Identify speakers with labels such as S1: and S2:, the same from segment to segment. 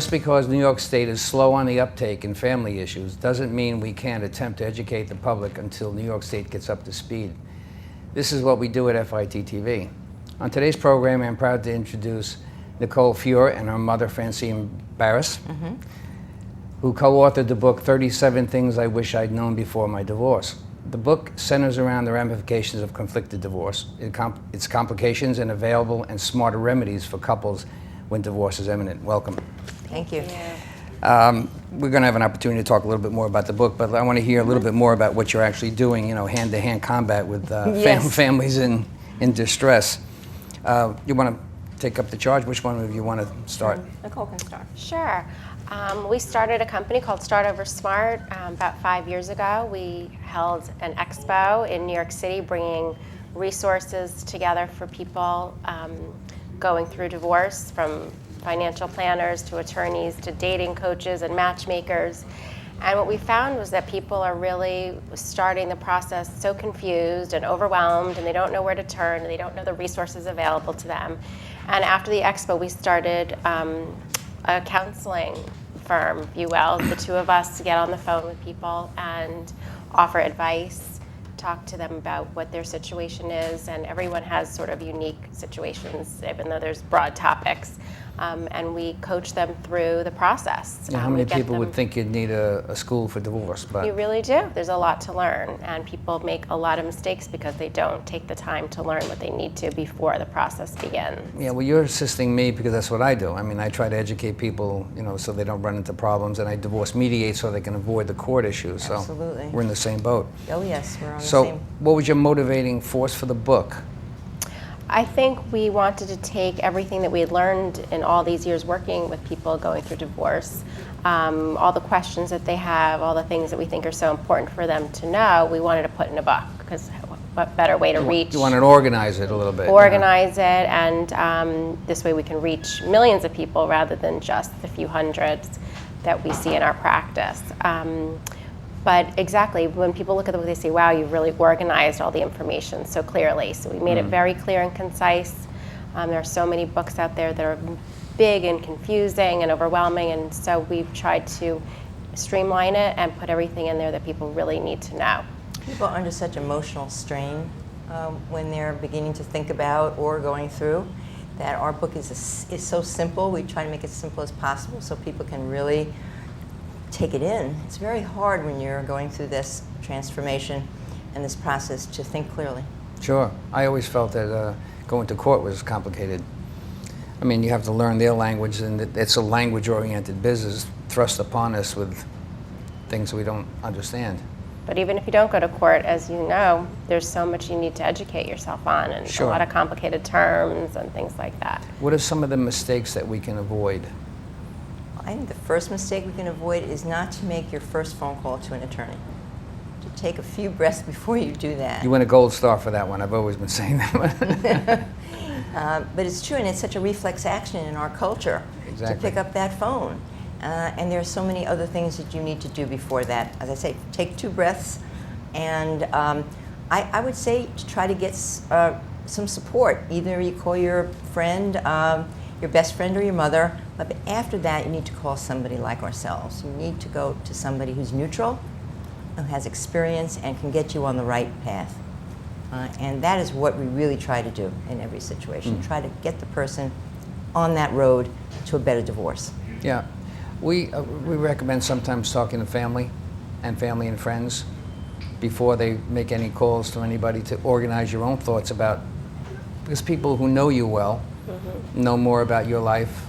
S1: Just because New York State is slow on the uptake in family issues doesn't mean we can't attempt to educate the public until New York State gets up to speed. This is what we do at FIT-TV. On today's program, I'm proud to introduce Nicole Feuer and her mother, Francine Baras, who co-authored the book, 37 Things I Wish I'd Known Before My Divorce. The book centers around the ramifications of conflicted divorce, its complications, and available and smarter remedies for couples when divorce is imminent. Welcome.
S2: Thank you.
S1: We're going to have an opportunity to talk a little bit more about the book, but I want to hear a little bit more about what you're actually doing, you know, hand-to-hand combat with families in distress. You want to take up the charge? Which one of you want to start?
S2: Nicole can start.
S3: Sure. We started a company called Start Over Smart about 5 years ago. We held an expo in New York City, bringing resources together for people going through divorce, from financial planners to attorneys to dating coaches and matchmakers. And what we found was that people are really starting the process so confused and overwhelmed, and they don't know where to turn, and they don't know the resources available to them. And after the expo, we started a counseling firm, if you will, the two of us, to get on the phone with people and offer advice, talk to them about what their situation is, and everyone has sort of unique situations, even though there's broad topics. And we coach them through the process.
S1: How many people would think you'd need a school for divorce? But
S3: you really do. There's a lot to learn, and people make a lot of mistakes because they don't take the time to learn what they need to before the process begins.
S1: Yeah, well, you're assisting me because that's what I do. I mean, I try to educate people, you know, so they don't run into problems, and I divorce mediate so they can avoid the court issues. So
S2: Absolutely.
S1: we're in the same boat.
S2: Oh yes, we're on the
S1: So
S2: same.
S1: what was your motivating force for the book?
S3: I think we wanted to take everything that we had learned in all these years working with people going through divorce, all the questions that they have, all the things that we think are so important for them to know, we wanted to put in a book, because what better way to reach?
S1: You want to organize it a little bit.
S3: Organize it, and this way we can reach millions of people rather than just the few hundreds that we see in our practice. But exactly, when people look at the book, they say, wow, you've really organized all the information so clearly. So we made it very clear and concise. There are so many books out there that are big and confusing and overwhelming, and so we've tried to streamline it and put everything in there that people really need to know.
S2: People are under such emotional strain when they're beginning to think about or going through, that our book is so simple. We try to make it as simple as possible so people can really take it in. It's very hard when you're going through this transformation and this process to think clearly.
S1: Sure. I always felt that going to court was complicated. I mean, you have to learn their language, and it's a language-oriented business thrust upon us with things we don't understand.
S3: But even if you don't go to court, as you know, there's so much you need to educate yourself on, and
S1: Sure.
S3: a lot of complicated terms and things like that.
S1: What are some of the mistakes that we can avoid?
S2: I think the first mistake we can avoid is not to make your first phone call to an attorney. To take a few breaths before you do that.
S1: You win a gold star for that one. I've always been saying that.
S2: But it's true, and it's such a reflex action in our culture to pick up that phone. And there are so many other things that you need to do before that. As I say, take 2 breaths, and I would say to try to get some support. Either you call your friend, your best friend, or your mother, but after that you need to call somebody like ourselves. You need to go to somebody who's neutral, who has experience, and can get you on the right path. And that is what we really try to do in every situation. Try to get the person on that road to a better divorce.
S1: Yeah. We recommend sometimes talking to family and friends before they make any calls to anybody, to organize your own thoughts about, because people who know you well know more about your life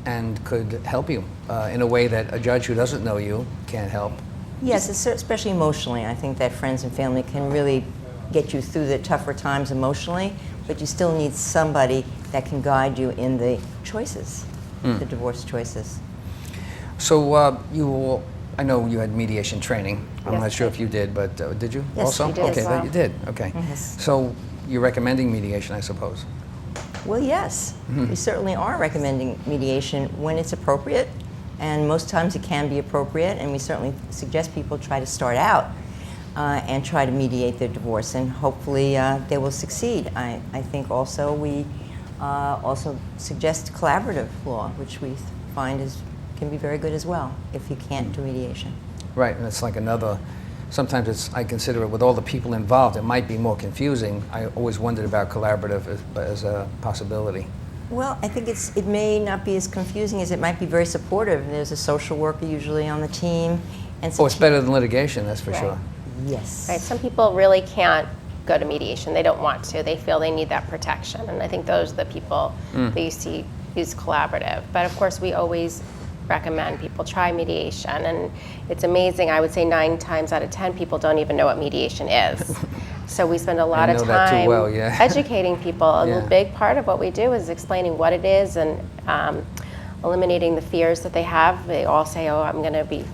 S1: and could help you in a way that a judge who doesn't know you can't help.
S2: Yes, especially emotionally. I think that friends and family can really get you through the tougher times emotionally, but you still need somebody that can guide you in the choices, the divorce choices.
S1: So I know you had mediation training. I'm not sure if you did, but did you
S2: Yes,
S1: also?
S2: we did.
S1: Okay,
S3: Yes.
S1: you did. Okay.
S2: Yes.
S1: So you're recommending mediation, I suppose.
S2: Well, yes. We certainly are recommending mediation when it's appropriate, and most times it can be appropriate, and we certainly suggest people try to start out and try to mediate their divorce, and hopefully they will succeed. I think also we also suggest collaborative law, which we find can be very good as well if you can't do mediation.
S1: Right, and it's like another, sometimes I consider it with all the people involved, it might be more confusing. I always wondered about collaborative as a possibility.
S2: Well, I think it may not be as confusing as it might be very supportive. There's a social worker usually on the team. And
S1: Oh, it's better than litigation, that's for sure.
S2: Yes.
S3: Right. Some people really can't go to mediation. They don't want to. They feel they need that protection. And I think those are the people that you see use collaborative. But of course, we always recommend people try mediation. And it's amazing. I would say 9 times out of 10 people don't even know what mediation is. So we spend a lot of time
S1: that too well, yeah.
S3: educating people.
S1: Yeah.
S3: A big part of what we do is explaining what it is and eliminating the fears that they have. They all say, oh, I'm going to be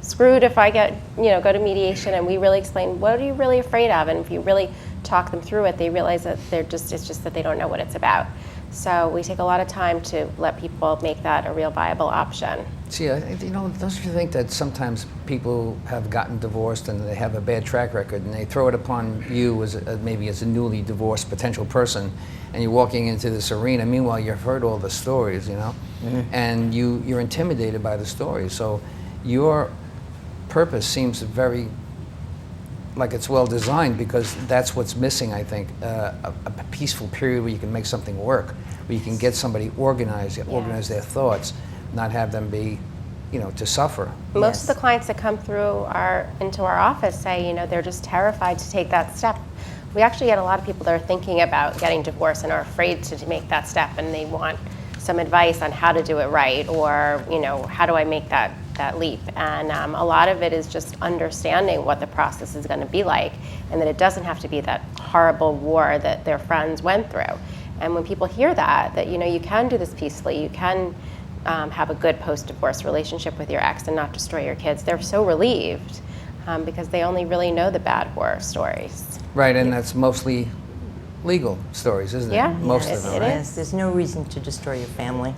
S3: screwed if I go to mediation, and we really explain what are you really afraid of, and if you really talk them through it, they realize that it's just that they don't know what it's about. So we take a lot of time to let people make that a real viable option.
S1: See, don't you think that sometimes people have gotten divorced and they have a bad track record, and they throw it upon you as maybe as a newly divorced potential person, and you're walking into this arena. Meanwhile, you've heard all the stories, and you're intimidated by the stories. So your purpose seems very like it's well designed, because that's what's missing, I think, a peaceful period where you can make something work, where you can get somebody organized, organize their thoughts, not have them be, to suffer.
S3: Most of the clients that come through into our office say, they're just terrified to take that step. We actually get a lot of people that are thinking about getting divorced and are afraid to make that step, and they want some advice on how to do it right, or how do I make that leap. And a lot of it is just understanding what the process is going to be like, and that it doesn't have to be that horrible war that their friends went through. And when people hear that you can do this peacefully, you can have a good post-divorce relationship with your ex and not destroy your kids, they're so relieved because they only really know the bad horror stories.
S1: Right, and that's mostly legal stories, isn't it?
S3: Yeah,
S1: most of them,
S3: it
S1: right?
S3: is.
S2: There's no reason to destroy your family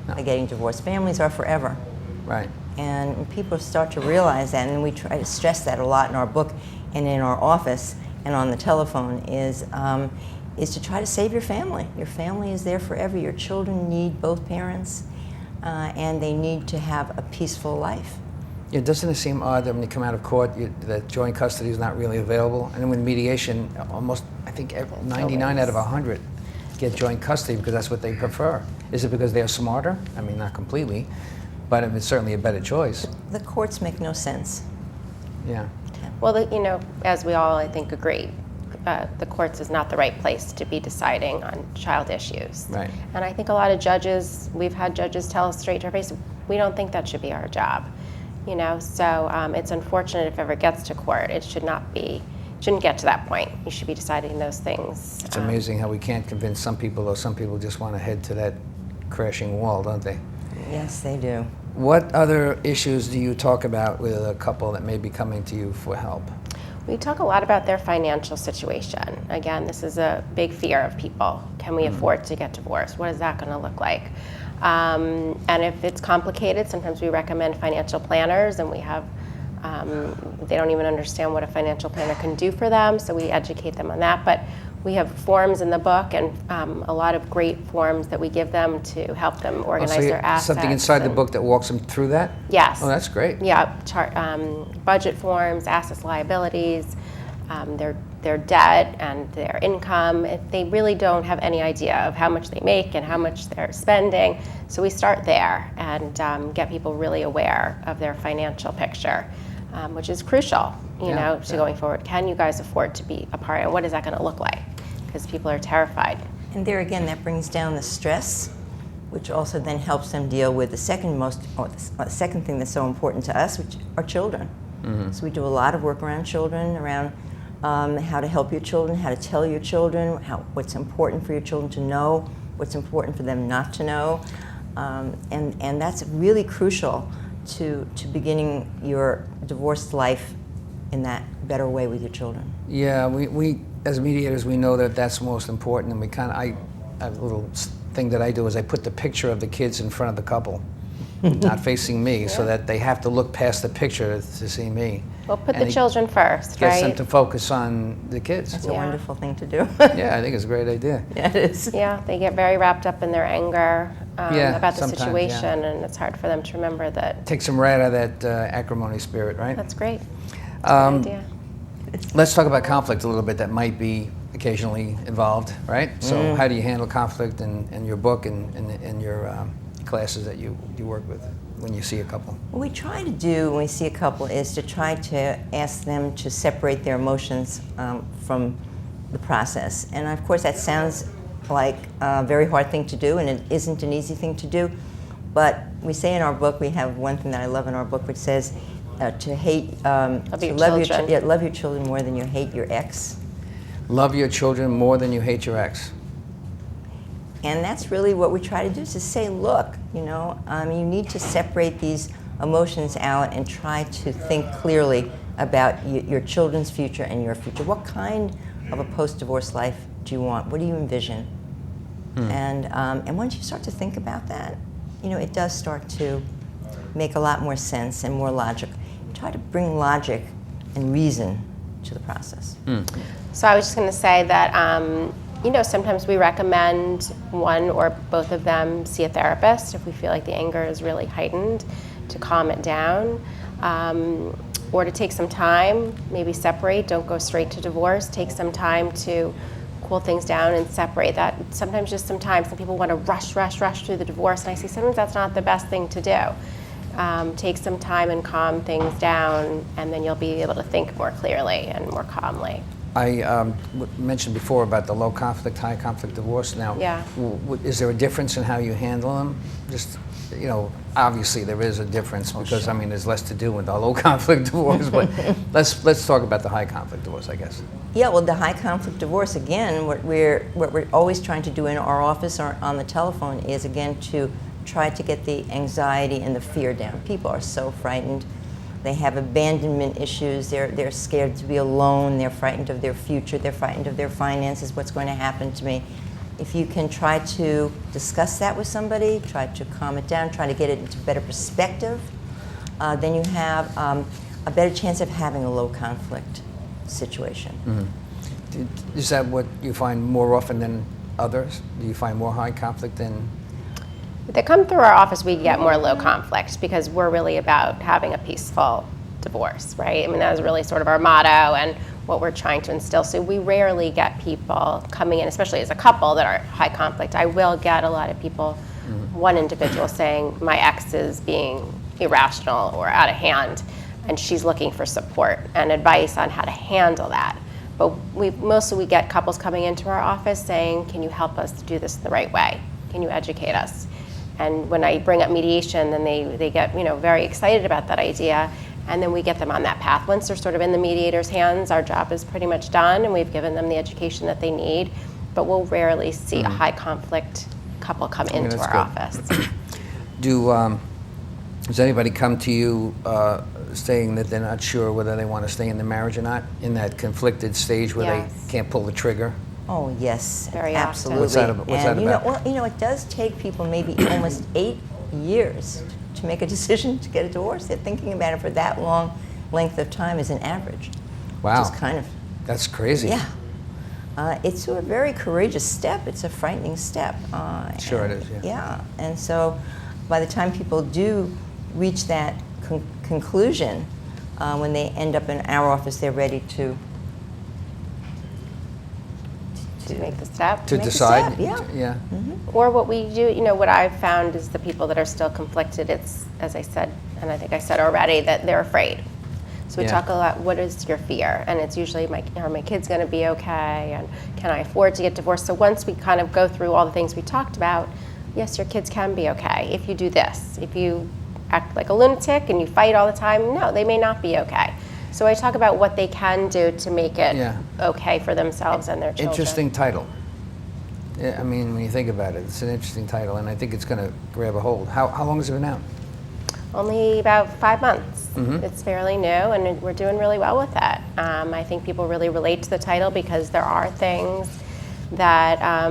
S2: by getting divorced. Families are forever.
S1: Right.
S2: And when people start to realize that, and we try to stress that a lot in our book and in our office and on the telephone, is to try to save your family. Your family is there forever. Your children need both parents, and they need to have a peaceful life.
S1: Yeah, doesn't it seem odd that when you come out of court, that joint custody is not really available? And then with mediation, almost, I think 99 out of 100 get joint custody because that's what they prefer. Is it because they're smarter? I mean, not completely, but it's certainly a better choice.
S2: The courts make no sense.
S1: Yeah.
S3: Well, as we all, I think, agree, the courts is not the right place to be deciding on child issues.
S1: Right.
S3: And I think a lot of judges, we've had judges tell us straight to our face, we don't think that should be our job. So it's unfortunate if it ever gets to court. It shouldn't get to that point. You should be deciding those things.
S1: It's amazing how we can't convince some people, or some people just want to head to that crashing wall, don't they?
S2: Yes, they do.
S1: What other issues do you talk about with a couple that may be coming to you for help?
S3: We talk a lot about their financial situation. Again, this is a big fear of people. Can we afford to get divorced? What is that going to look like? And if it's complicated, sometimes we recommend financial planners, and we have, they don't even understand what a financial planner can do for them, so we educate them on that. But we have forms in the book, and a lot of great forms that we give them to help them organize their assets.
S1: Something inside the book that walks them through that?
S3: Yes.
S1: Oh, that's great.
S3: Yeah, budget forms, assets, liabilities, their debt and their income. If they really don't have any idea of how much they make and how much they're spending. So we start there and get people really aware of their financial picture, which is crucial, to going forward. Can you guys afford to be a part, and what is that going to look like? Because people are terrified.
S2: And there again, that brings down the stress, which also then helps them deal with the second thing that's so important to us, which are children. Mm-hmm. So we do a lot of work around children, around how to help your children, how to tell your children, what's important for your children to know, what's important for them not to know. And that's really crucial to beginning your divorced life in that better way with your children.
S1: Yeah, we as mediators, we know that that's most important, and a little thing that I do is I put the picture of the kids in front of the couple, not facing me, so that they have to look past the picture to see me.
S3: Well, put the children first,
S1: gets
S3: right?
S1: them to focus on the kids.
S2: That's a wonderful thing to do.
S1: Yeah, I think it's a great idea.
S2: Yeah, it is.
S3: Yeah, they get very wrapped up in their anger, about the
S1: sometimes,
S3: situation, and it's hard for them to remember that.
S1: Take some right out of that acrimony spirit, right?
S3: That's great. That's a good idea.
S1: Let's talk about conflict a little bit that might be occasionally involved, right? So how do you handle conflict in your book and in your classes that you work with when you see a couple?
S2: What we try to do when we see a couple is to try to ask them to separate their emotions from the process. And of course that sounds like a very hard thing to do, and it isn't an easy thing to do. But we say in our book, we have one thing that I love in our book, which says love your children more than you hate your ex.
S1: Love your children more than you hate your ex.
S2: And that's really what we try to do, is to say, look, you need to separate these emotions out and try to think clearly about your children's future and your future. What kind of a post-divorce life do you want? What do you envision? And once you start to think about that, it does start to make a lot more sense and more logic. Try to bring logic and reason to the process.
S3: So I was just going to say that, sometimes we recommend one or both of them see a therapist if we feel like the anger is really heightened, to calm it down, or to take some time, maybe separate, don't go straight to divorce, take some time to cool things down and separate that. Sometimes just some time. Some people want to rush through the divorce, and I say sometimes that's not the best thing to do. Take some time and calm things down, and then you'll be able to think more clearly and more calmly.
S1: I mentioned before about the low conflict, high conflict divorce. Now, is there a difference in how you handle them? Just, obviously there is a difference because, there's less to do with the low conflict divorce, but let's talk about the high conflict divorce, I guess.
S2: Yeah, well, the high conflict divorce, again, what we're always trying to do in our office or on the telephone is, again, to try to get the anxiety and the fear down. People are so frightened. They have abandonment issues. They're scared to be alone. They're frightened of their future. They're frightened of their finances. What's going to happen to me? If you can try to discuss that with somebody, try to calm it down, try to get it into better perspective, then you have a better chance of having a low conflict situation.
S1: Mm-hmm. Is that what you find more often than others? Do you find more high conflict than?
S3: If they come through our office, we get more low conflict because we're really about having a peaceful divorce, right? That was really sort of our motto and what we're trying to instill. So we rarely get people coming in, especially as a couple, that are high conflict. I will get a lot of people, one individual saying, my ex is being irrational or out of hand, and she's looking for support and advice on how to handle that. But mostly we get couples coming into our office saying, can you help us do this the right way? Can you educate us? And when I bring up mediation, then they get very excited about that idea, and then we get them on that path. Once they're sort of in the mediator's hands, our job is pretty much done, and we've given them the education that they need. But we'll rarely see a high conflict couple come into our office.
S1: Does anybody come to you saying that they're not sure whether they want to stay in the marriage or not, in that conflicted stage where they can't pull the trigger?
S2: Oh, yes,
S3: very
S2: absolutely.
S1: What's that about?
S2: It does take people maybe almost 8 years to make a decision to get a divorce. They're thinking about it for that long length of time as an average.
S1: Wow.
S2: Which is kind of...
S1: That's crazy.
S2: Yeah. It's a very courageous step. It's a frightening step.
S1: Sure it is, yeah.
S2: Yeah, and so by the time people do reach that conclusion, when they end up in our office, they're ready to
S3: make the step.
S1: To decide?
S2: Yeah.
S1: Mm-hmm.
S3: Or what we do, what I've found is the people that are still conflicted, it's, as I said, and I think I said already, that they're afraid. So we talk a lot, what is your fear? And it's usually, are my kids going to be okay? And can I afford to get divorced? So once we kind of go through all the things we talked about, yes, your kids can be okay if you do this. If you act like a lunatic and you fight all the time, no, they may not be okay. So I talk about what they can do to make it okay for themselves and their children.
S1: Interesting title. Yeah, when you think about it, it's an interesting title, and I think it's going to grab a hold. How long has it been out?
S3: Only about 5 months.
S1: Mm-hmm.
S3: It's fairly new, and we're doing really well with that. I think people really relate to the title because there are things that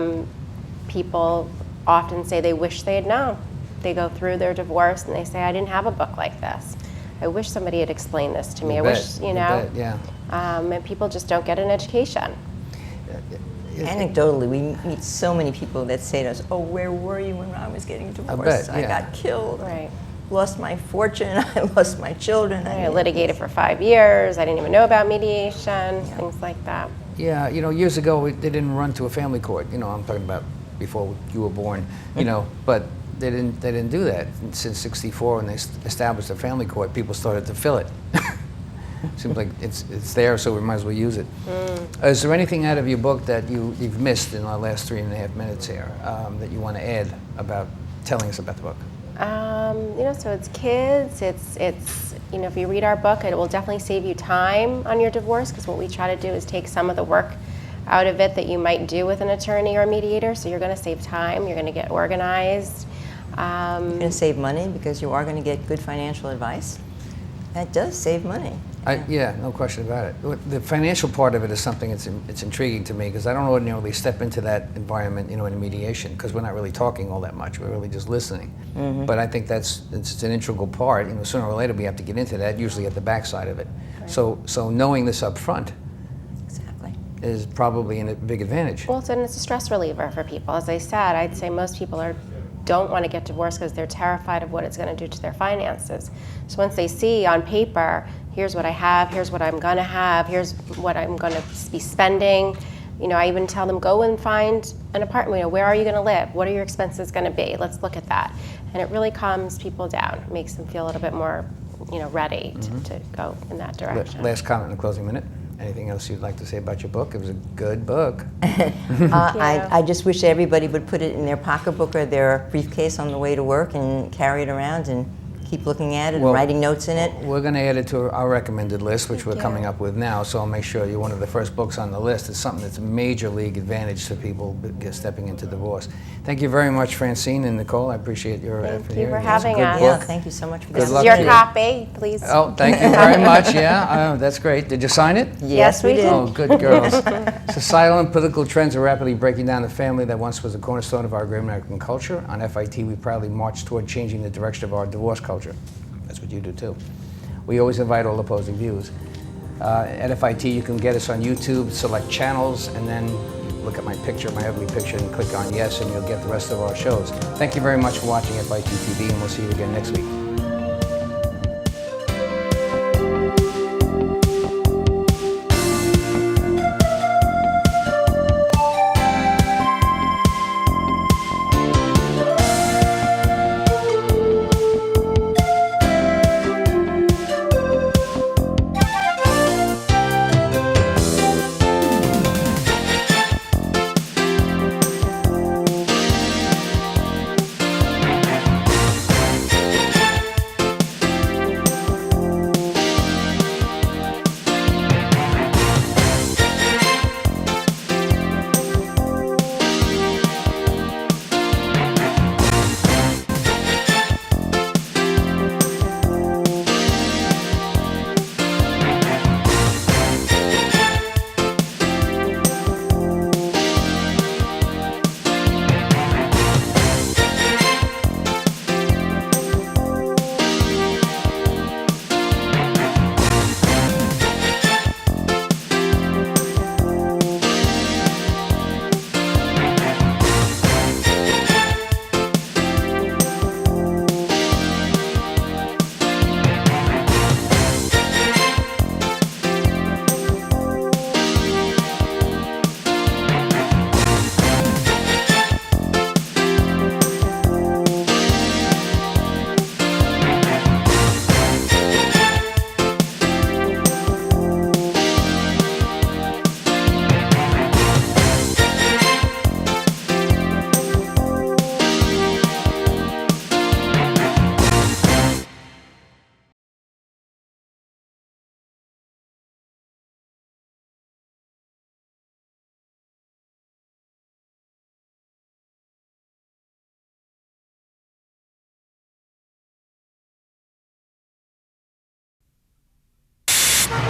S3: people often say they wish they had known. They go through their divorce and they say, I didn't have a book like this. I wish somebody had explained this to me. I wish,
S1: You bet, yeah.
S3: And people just don't get an education.
S2: Anecdotally, we meet so many people that say to us, "Oh, where were you when I was getting divorced?
S1: I bet, yeah.
S2: I got killed.
S3: Right.
S2: Lost my fortune. I lost my children.
S3: I litigated for 5 years. I didn't even know about mediation, things like that.
S1: Yeah, years ago, they didn't run to a family court. I'm talking about before you were born, but they didn't do that. And since '64, when they established a family court, people started to fill it. Seems like it's there, so we might as well use it. Is there anything out of your book that you've missed in our last 3.5 minutes here that you want to add about telling us about the book?
S3: So it's kids, it's if you read our book, it will definitely save you time on your divorce, because what we try to do is take some of the work out of it that you might do with an attorney or a mediator, so you're going to save time, you're going to get organized.
S2: You're going to save money because you are going to get good financial advice. That does save money.
S1: Yeah, no question about it. The financial part of it is something it's intriguing to me, because I don't ordinarily step into that environment, in a mediation, because we're not really talking all that much. We're really just listening. But I think it's an integral part. Sooner or later we have to get into that, usually at the backside of it. Right. So knowing this up front is probably a big advantage.
S3: Well, it's a stress reliever for people. As I said, I'd say most people don't want to get divorced because they're terrified of what it's going to do to their finances. So once they see on paper, here's what I have, here's what I'm going to have, here's what I'm going to be spending. I even tell them, go and find an apartment. Where are you going to live? What are your expenses going to be? Let's look at that. And it really calms people down. It makes them feel a little bit more, ready to go in that direction.
S1: Last comment in the closing minute. Anything else you'd like to say about your book? It was a good book.
S2: I just wish everybody would put it in their pocketbook or their briefcase on the way to work and carry it around and keep looking at it and writing notes in it.
S1: We're going to add it to our recommended list, which we're coming up with now, so I'll make sure you're one of the first books on the list. It's something that's a major league advantage to people stepping into divorce. Thank you very much, Francine and Nicole. I appreciate your effort here.
S3: Thank you for having us.
S2: Yeah, thank you so much for
S3: this.
S2: this.
S3: This is your copy, please.
S1: Oh, thank you very much. Yeah, that's great. Did you sign it?
S2: Yes, we did.
S1: Oh, good girls. Societal and political trends are rapidly breaking down the family that once was a cornerstone of our great American culture. On FIT, we proudly march toward changing the direction of our divorce culture. That's what you do too. We always invite all opposing views. At FIT, you can get us on YouTube, select channels, and then look at my picture, my ugly picture, and click on yes, and you'll get the rest of our shows. Thank you very much for watching FIT TV, and we'll see you again next week.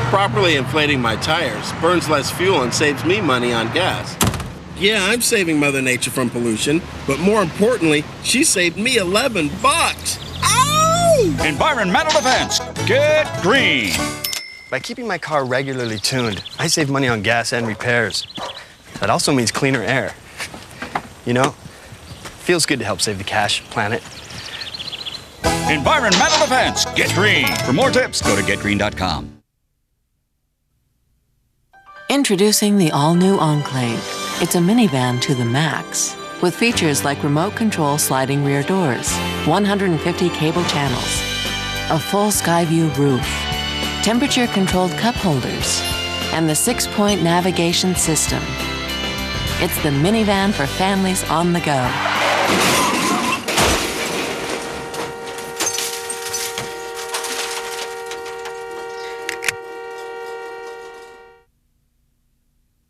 S4: Properly inflating my tires burns less fuel and saves me money on gas. Yeah, I'm saving Mother Nature from pollution, but more importantly, she saved me $11. Ow!
S5: Environmental defense. Get green.
S6: By keeping my car regularly tuned, I save money on gas and repairs. That also means cleaner air. You know, feels good to help save the cash, planet.
S5: Environmental defense. Get green. For more tips, go to getgreen.com.
S7: Introducing the all-new Enclave. It's a minivan to the max, with features like remote control sliding rear doors, 150 cable channels, a full sky view roof, temperature-controlled cup holders, and the 6-point navigation system. It's the minivan for families on the go.